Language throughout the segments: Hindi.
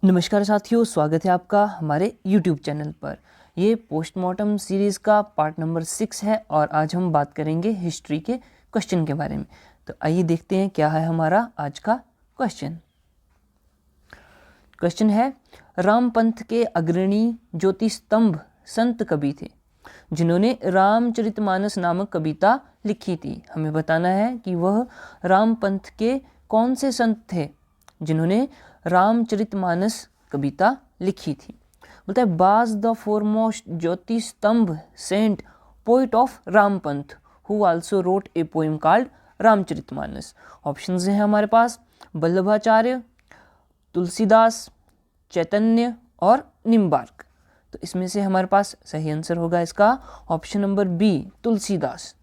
नमस्कार साथियों, स्वागत है आपका हमारे YouTube चैनल पर। ये पोस्टमार्टम सीरीज़ का पार्ट नंबर 6 है और आज हम बात करेंगे हिस्ट्री के क्वेश्चन के बारे में। तो आइए देखते हैं क्या है हमारा आज का क्वेश्चन। क्वेश्चन है, रामपंथ के अग्रणी ज्योति स्तंभ संत कवि थे जिन्होंने रामचरितमानस नामक कविता लिखी थी। हमें बताना है कि वह रामपंथ के कौन से संत थे जिन्होंने रामचरितमानस कविता लिखी थी। बोलता है, बाज द फोरमोस्ट ज्योति स्तंभ saint poet of Rampanth who also wrote a poem called Ramcharitmanas. Options हैं हमारे पास, वल्लभाचार्य, तुलसीदास, चैतन्य और निम्बार्क। तो इसमें से हमारे पास सही आंसर होगा इसका ऑप्शन नंबर बी, तुलसीदास।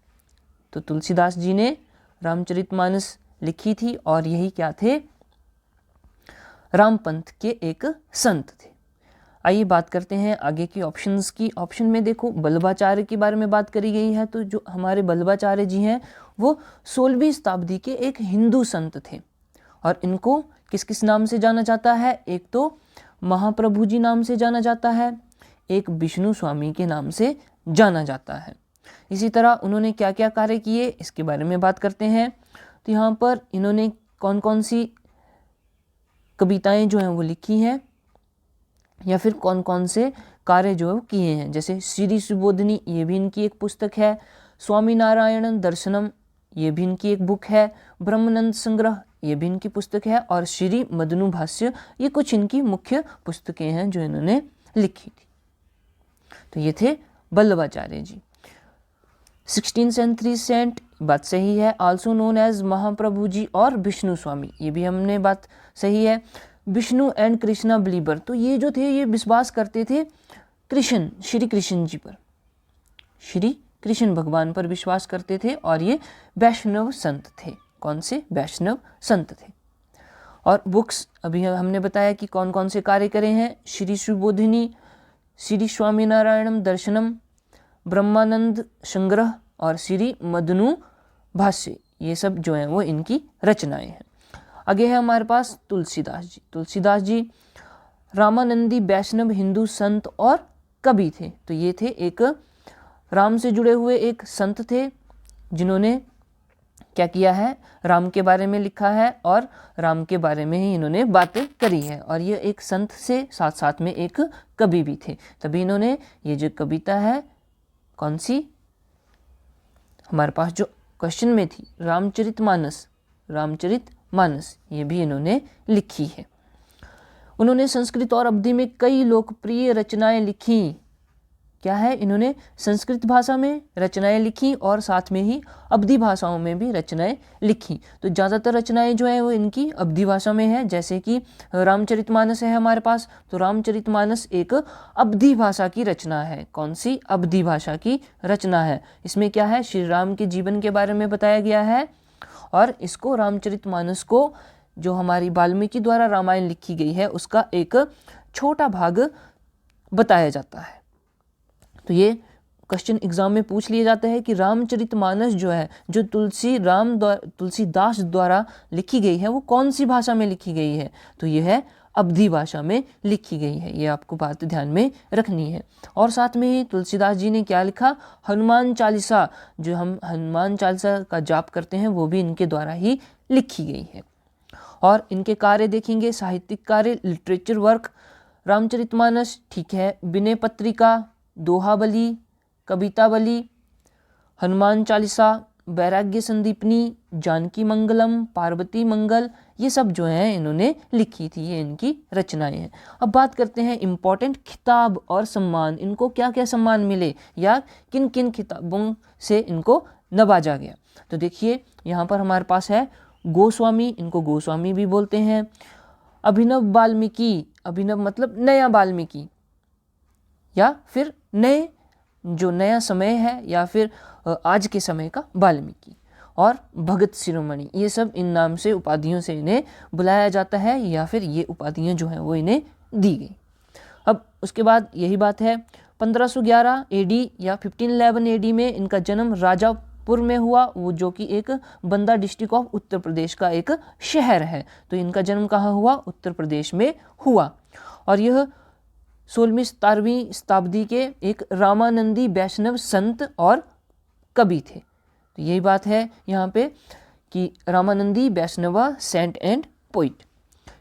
तो तुलसीदास जी ने रामचरितमानस लिखी थी और यही क्या थे, रामपंथ के एक संत थे। आइए बात करते हैं आगे की ऑप्शंस की। ऑप्शन में देखो, वल्लभाचार्य के बारे में बात करी गई है। तो जो हमारे वल्लभाचार्य जी हैं वो 16वीं शताब्दी के एक हिंदू संत थे और इनको किस किस नाम से जाना जाता है। एक तो महाप्रभु जी नाम से जाना जाता है, एक विष्णु स्वामी के नाम से जाना जाता है। इसी तरह उन्होंने क्या क्या कार्य किए इसके बारे में बात करते हैं। तो यहाँ पर इन्होंने कौन कौन सी कविताएं जो हैं वो लिखी हैं या फिर कौन कौन से कार्य जो है वो किए हैं। जैसे श्री सुबोधिनी, ये भी इनकी एक पुस्तक है। स्वामी नारायण दर्शनम, ये भी इनकी एक बुक है। ब्रह्मानंद संग्रह, ये भी इनकी पुस्तक है। और श्री मदनु भाष्य, ये कुछ इनकी मुख्य पुस्तकें हैं जो इन्होंने लिखी थी। तो ये थे वल्लभाचार्य जी। 16th सेंचुरी सेंट, बात सही है। Also known as Mahaprabhu ji और विष्णु स्वामी, ये भी हमने बात सही है। विष्णु एंड कृष्णा बिलीवर, तो ये जो थे ये विश्वास करते थे कृष्ण, श्री कृष्ण जी पर, श्री कृष्ण भगवान पर विश्वास करते थे और ये वैष्णव संत थे। कौन से? वैष्णव संत थे। और बुक्स अभी हमने बताया कि कौन कौन से कार्य करे हैं। श्री सुबोधिनी, श्री स्वामीनारायणम दर्शनम, ब्रह्मानंद संग्रह और श्री मदनु भाष्य, ये सब जो हैं वो इनकी रचनाएं हैं। आगे है हमारे पास तुलसीदास जी। तुलसीदास जी रामानंदी वैष्णव हिंदू संत और कवि थे। तो ये थे एक राम से जुड़े हुए एक संत थे जिन्होंने क्या किया है, राम के बारे में लिखा है और राम के बारे में ही इन्होंने बातें करी है। और ये एक संत से साथ साथ में एक कवि भी थे। तभी इन्होंने ये जो कविता है, कौन सी हमारे पास जो क्वेश्चन में थी, रामचरितमानस, रामचरितमानस, ये भी इन्होंने लिखी है। उन्होंने संस्कृत और अवधी में कई लोकप्रिय रचनाएं लिखी। क्या है, इन्होंने संस्कृत भाषा में रचनाएं लिखी और साथ में ही अवधी भाषाओं में भी रचनाएं लिखी। तो ज़्यादातर रचनाएं जो हैं वो इनकी अवधी भाषा में है। जैसे कि रामचरितमानस है हमारे पास, तो रामचरितमानस एक अवधी भाषा की रचना है। कौन सी? अवधी भाषा की रचना है। इसमें क्या है, श्री राम के जीवन के बारे में बताया गया है और इसको रामचरितमानस को जो हमारी वाल्मीकि द्वारा रामायण लिखी गई है उसका एक छोटा भाग बताया जाता है। तो ये क्वेश्चन एग्जाम में पूछ लिया जाता है कि रामचरितमानस जो है, जो तुलसीदास द्वारा लिखी गई है, वो कौन सी भाषा में लिखी गई है। तो ये है अवधी भाषा में लिखी गई है। ये आपको बात ध्यान में रखनी है। और साथ में ही तुलसीदास जी ने क्या लिखा, हनुमान चालीसा, जो हम हनुमान चालीसा का जाप करते हैं, वो भी इनके द्वारा ही लिखी गई है। और इनके कार्य देखेंगे, साहित्यिक कार्य, लिटरेचर वर्क, रामचरितमानस, ठीक है, विनय पत्रिका, दोहाबली, कवितावली, हनुमान चालीसा, वैराग्य संदीपनी, जानकी मंगलम, पार्वती मंगल, ये सब जो हैं इन्होंने लिखी थी। ये इनकी रचनाएं हैं। अब बात करते हैं इम्पोर्टेंट खिताब और सम्मान। इनको क्या क्या सम्मान मिले या किन किन खिताबों से इनको नवाजा गया। तो देखिए यहाँ पर हमारे पास है गोस्वामी, इनको गोस्वामी भी बोलते हैं। अभिनव वाल्मीकि, अभिनव मतलब नया वाल्मीकि या फिर नए, जो नया समय है या फिर आज के समय का वाल्मीकि। और भगत शिरोमणि, ये सब इन नाम से उपाधियों से इन्हें बुलाया जाता है या फिर ये उपाधियां जो हैं वो इन्हें दी गई। अब उसके बाद यही बात है, 1511 एडी या 1511 एडी में इनका जन्म राजापुर में हुआ, वो जो कि एक बंदा डिस्ट्रिक्ट ऑफ उत्तर प्रदेश का एक शहर है। तो इनका जन्म कहाँ हुआ? उत्तर प्रदेश में हुआ। और यह 16वीं शताब्दी के एक रामानंदी वैष्णव संत और कवि थे। तो यही बात है यहाँ पे कि Ramanandi Vaishnava saint and poet.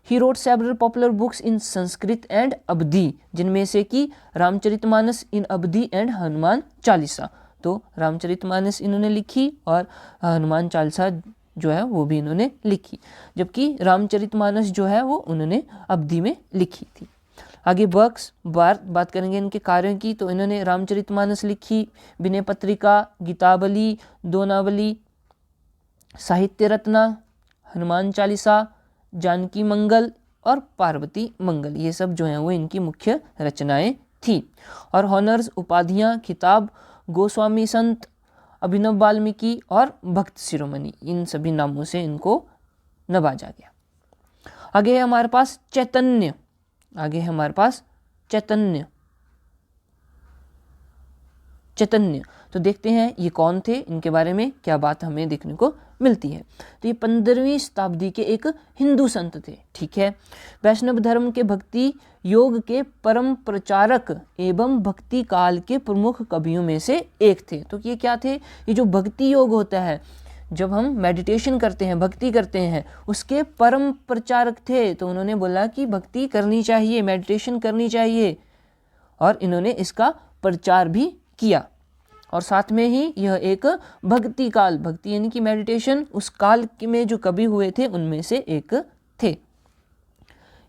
He wrote several popular books in Sanskrit and Awadhi, जिनमें से कि रामचरितमानस इन अवधी एंड हनुमान चालीसा। तो रामचरितमानस इन्होंने लिखी और हनुमान चालीसा जो है वो भी इन्होंने लिखी, जबकि रामचरितमानस जो है वो उन्होंने अवधी में लिखी थी। आगे बात करेंगे इनके कार्यों की। तो इन्होंने रामचरितमानस लिखी, विनय पत्रिका, गीतावली, दोनावली, साहित्य रत्ना, हनुमान चालीसा, जानकी मंगल और पार्वती मंगल, ये सब जो हैं वो इनकी मुख्य रचनाएं थी। और हॉनर्स, उपाधियां, खिताब, गोस्वामी संत, अभिनव वाल्मीकि और भक्त शिरोमणि, इन सभी नामों से इनको नवाजा गया। आगे है हमारे पास चैतन्य। चैतन्य तो देखते हैं ये कौन थे, इनके बारे में क्या बात हमें देखने को मिलती है। तो ये 15वीं शताब्दी के एक हिंदू संत थे, ठीक है। वैष्णव धर्म के भक्ति योग के परम प्रचारक एवं भक्ति काल के प्रमुख कवियों में से एक थे। तो ये क्या थे? ये जो भक्ति योग होता है, जब हम मेडिटेशन करते हैं, भक्ति करते हैं, उसके परम प्रचारक थे। तो उन्होंने बोला कि भक्ति करनी चाहिए, मेडिटेशन करनी चाहिए, और इन्होंने इसका प्रचार भी किया। और साथ में ही यह एक भक्ति काल, भक्ति यानी कि मेडिटेशन, उस काल में जो कवि हुए थे उनमें से एक थे।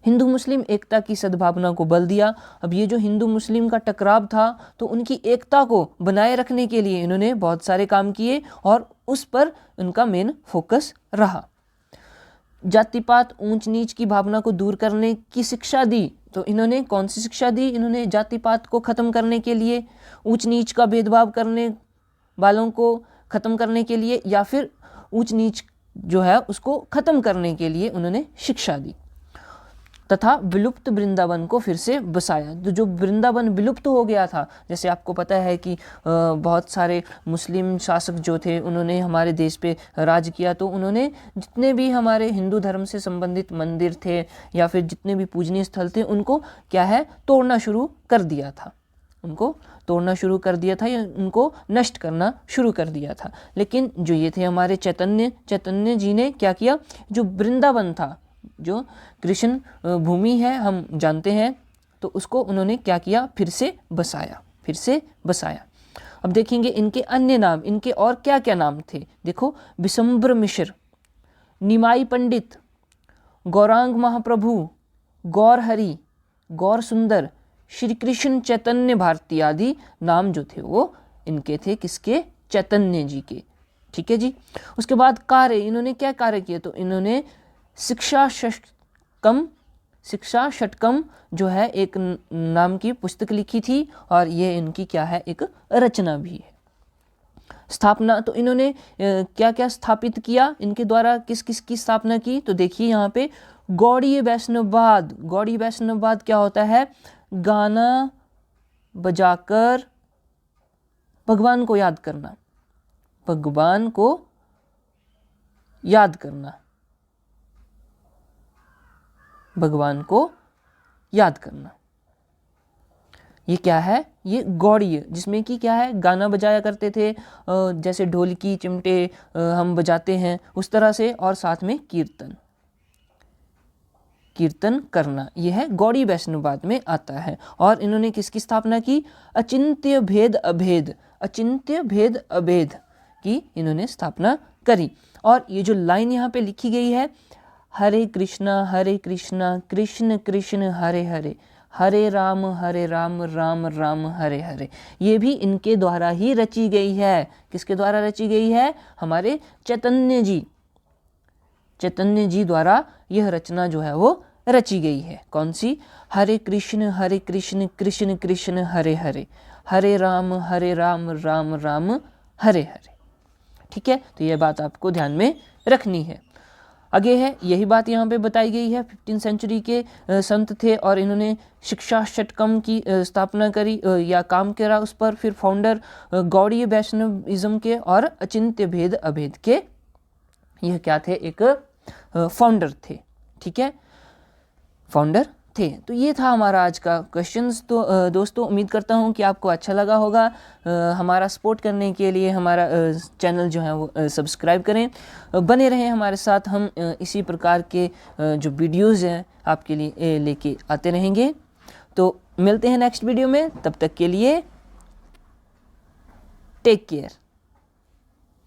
हिंदू मुस्लिम एकता की सद्भावना को बल दिया। अब ये जो हिंदू मुस्लिम का टकराव था, तो उनकी एकता को बनाए रखने के लिए इन्होंने बहुत सारे काम किए और उस पर उनका मेन फोकस रहा। जाति पात, ऊंच नीच की भावना को दूर करने की शिक्षा दी। तो इन्होंने कौन सी शिक्षा दी? इन्होंने जाति पात को ख़त्म करने के लिए, ऊंच नीच का भेदभाव करने वालों को ख़त्म करने के लिए, या फिर ऊंच नीच जो है उसको ख़त्म करने के लिए उन्होंने शिक्षा दी। तथा विलुप्त वृंदावन को फिर से बसाया। तो जो वृंदावन विलुप्त हो गया था, जैसे आपको पता है कि बहुत सारे मुस्लिम शासक जो थे उन्होंने हमारे देश पे राज किया, तो उन्होंने जितने भी हमारे हिंदू धर्म से संबंधित मंदिर थे या फिर जितने भी पूजनीय स्थल थे, उनको क्या है, तोड़ना शुरू कर दिया था, या उनको नष्ट करना शुरू कर दिया था। लेकिन जो ये थे हमारे चैतन्य जी ने क्या किया? जो वृंदावन था, जो कृष्ण भूमि है हम जानते हैं, तो उसको उन्होंने क्या किया? फिर से बसाया। अब देखेंगे इनके अन्य नाम, इनके और क्या क्या नाम थे। देखो, विशंबर मिश्र, निमाई पंडित, गौरांग महाप्रभु, गौर हरि, गौर सुंदर, श्री कृष्ण चैतन्य भारती आदि नाम जो थे वो इनके थे। किसके? चैतन्य जी के, ठीक है जी। उसके बाद कार्य, इन्होंने क्या कार्य किए? तो इन्होंने शिक्षा षटकम जो है एक नाम की पुस्तक लिखी थी, और ये इनकी क्या है, एक रचना भी है। स्थापना, तो इन्होंने क्या क्या स्थापित किया, इनके द्वारा किस किस की स्थापना की? तो देखिए यहाँ पे गौड़ीय वैष्णववाद क्या होता है? गाना बजाकर भगवान को याद करना, ये क्या है? ये गौड़ीय, जिसमें कि क्या है, गाना बजाया करते थे, जैसे ढोलकी चिमटे हम बजाते हैं उस तरह से, और साथ में कीर्तन करना, यह है गौड़ी वैष्णववाद में आता है। और इन्होंने किसकी स्थापना की? अचिंत्य भेद अभेद की इन्होंने स्थापना करी। और ये जो लाइन यहाँ पे लिखी गई है, हरे कृष्णा कृष्ण कृष्ण हरे हरे, हरे राम राम राम हरे हरे, ये भी इनके द्वारा ही रची गई है। किसके द्वारा रची गई है? हमारे चैतन्य जी द्वारा यह रचना जो है वो रची गई है। कौन सी? हरे कृष्ण कृष्ण कृष्ण हरे हरे, हरे राम राम राम हरे हरे, ठीक है। तो यह बात आपको ध्यान में रखनी है। आगे है, यही बात यहाँ पे बताई गई है। 15वीं सेंचुरी के संत थे और इन्होंने शिक्षा षटकम की स्थापना करी या काम करा उस पर। फिर फाउंडर गौड़ीय वैष्णविज्म के और अचिंत्य भेद अभेद के यह क्या थे? एक फाउंडर थे, ठीक है, फाउंडर थे। तो ये था हमारा आज का क्वेश्चंस। तो दोस्तों उम्मीद करता हूँ कि आपको अच्छा लगा होगा। हमारा सपोर्ट करने के लिए हमारा चैनल जो है वो सब्सक्राइब करें, बने रहें हमारे साथ। हम इसी प्रकार के जो वीडियोज़ हैं आपके लिए लेके आते रहेंगे। तो मिलते हैं नेक्स्ट वीडियो में, तब तक के लिए टेक केयर।